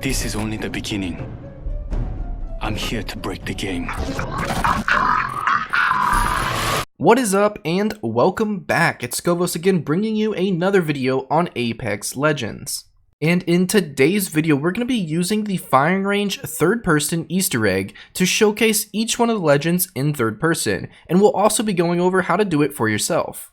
This is only the beginning. I'm here to break the game. What is up, and welcome back. It's Scovos again, bringing you another video on Apex Legends. And in today's video, we're going to be using the firing range third-person Easter egg to showcase each one of the legends in third person, and we'll also be going over how to do it for yourself.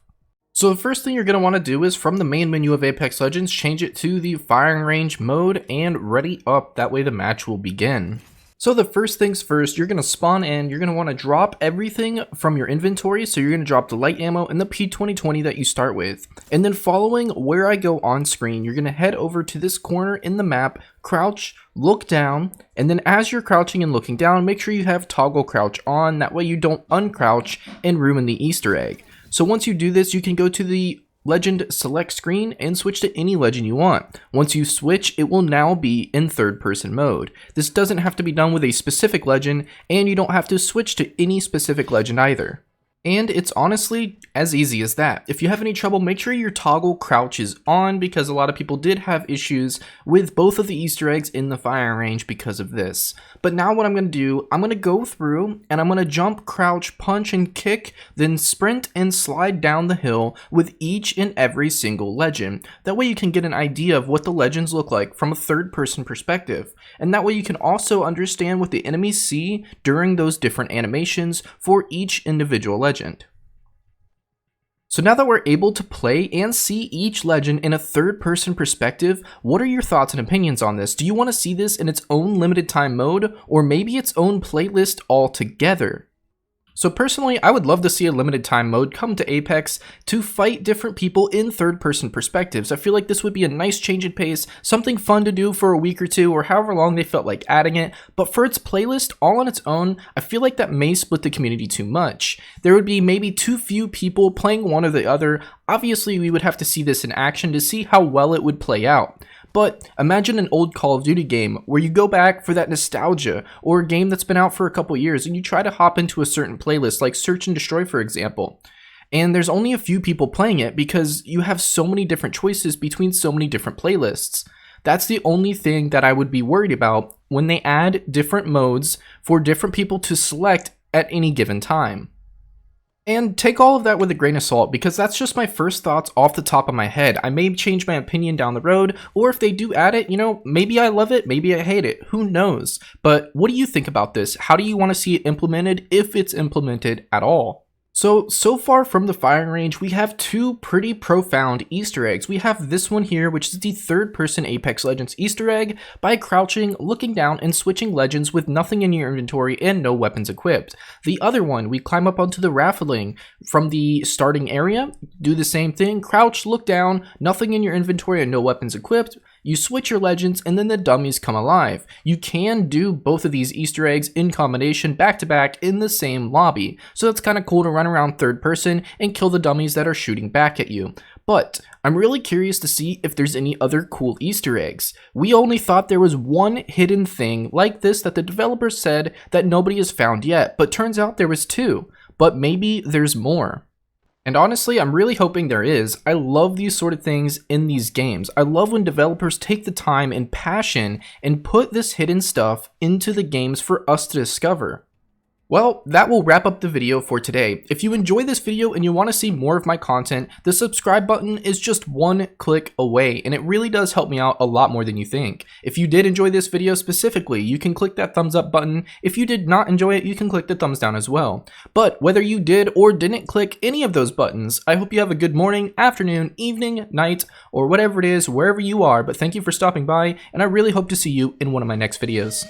So the first thing you're going to want to do is from the main menu of Apex Legends, change it to the firing range mode and ready up. That way the match will begin. So the first things first, you're going to spawn in, you're going to want to drop everything from your inventory. So you're going to drop the light ammo and the P2020 that you start with. And then following where I go on screen, you're going to head over to this corner in the map, crouch, look down, and then as you're crouching and looking down, make sure you have toggle crouch on. That way you don't uncrouch and ruin the Easter egg. So once you do this, you can go to the legend select screen and switch to any legend you want. Once you switch, it will now be in third person mode. This doesn't have to be done with a specific legend, and you don't have to switch to any specific legend either. And it's honestly as easy as that. If you have any trouble, make sure your toggle crouch is on, because a lot of people did have issues with both of the Easter eggs in the firing range because of this. But now what I'm going to do, I'm going to go through and I'm going to jump, crouch, punch, and kick, then sprint and slide down the hill with each and every single legend. That way you can get an idea of what the legends look like from a third person perspective. And that way you can also understand what the enemies see during those different animations for each individual legend. So now that we're able to play and see each legend in a third-person perspective, what are your thoughts and opinions on this? Do you want to see this in its own limited time mode, or maybe its own playlist altogether? So personally, I would love to see a limited time mode come to Apex to fight different people in third-person perspectives. I feel like this would be a nice change in pace, something fun to do for a week or two, or however long they felt like adding it. But for its playlist all on its own, I feel like that may split the community too much. There would be maybe too few people playing one or the other. Obviously, we would have to see this in action to see how well it would play out. But imagine an old Call of Duty game where you go back for that nostalgia, or a game that's been out for a couple years and you try to hop into a certain playlist like Search and Destroy, for example. And there's only a few people playing it because you have so many different choices between so many different playlists. That's the only thing that I would be worried about when they add different modes for different people to select at any given time. And take all of that with a grain of salt, because that's just my first thoughts off the top of my head. I may change my opinion down the road, or if they do add it, maybe I love it, maybe I hate it, who knows? But what do you think about this? How do you want to see it implemented, if it's implemented at all? So far from the firing range, we have two pretty profound Easter eggs. We have this one here, which is the third-person Apex Legends Easter egg by crouching, looking down, and switching legends with nothing in your inventory and no weapons equipped. The other one, we climb up onto the rafting from the starting area, do the same thing, crouch, look down, nothing in your inventory and no weapons equipped. You switch your legends and then the dummies come alive. You can do both of these Easter eggs in combination back to back in the same lobby. So that's kind of cool to run around third person and kill the dummies that are shooting back at you. But I'm really curious to see if there's any other cool Easter eggs. We only thought there was one hidden thing like this that the developers said that nobody has found yet, but turns out there was two. But maybe there's more. And honestly, I'm really hoping there is. I love these sort of things in these games. I love when developers take the time and passion and put this hidden stuff into the games for us to discover. Well, that will wrap up the video for today. If you enjoy this video and you want to see more of my content, the subscribe button is just one click away, and it really does help me out a lot more than you think. If you did enjoy this video specifically, you can click that thumbs up button. If you did not enjoy it, you can click the thumbs down as well. But whether you did or didn't click any of those buttons, I hope you have a good morning, afternoon, evening, night, or whatever it is, wherever you are. But thank you for stopping by, and I really hope to see you in one of my next videos.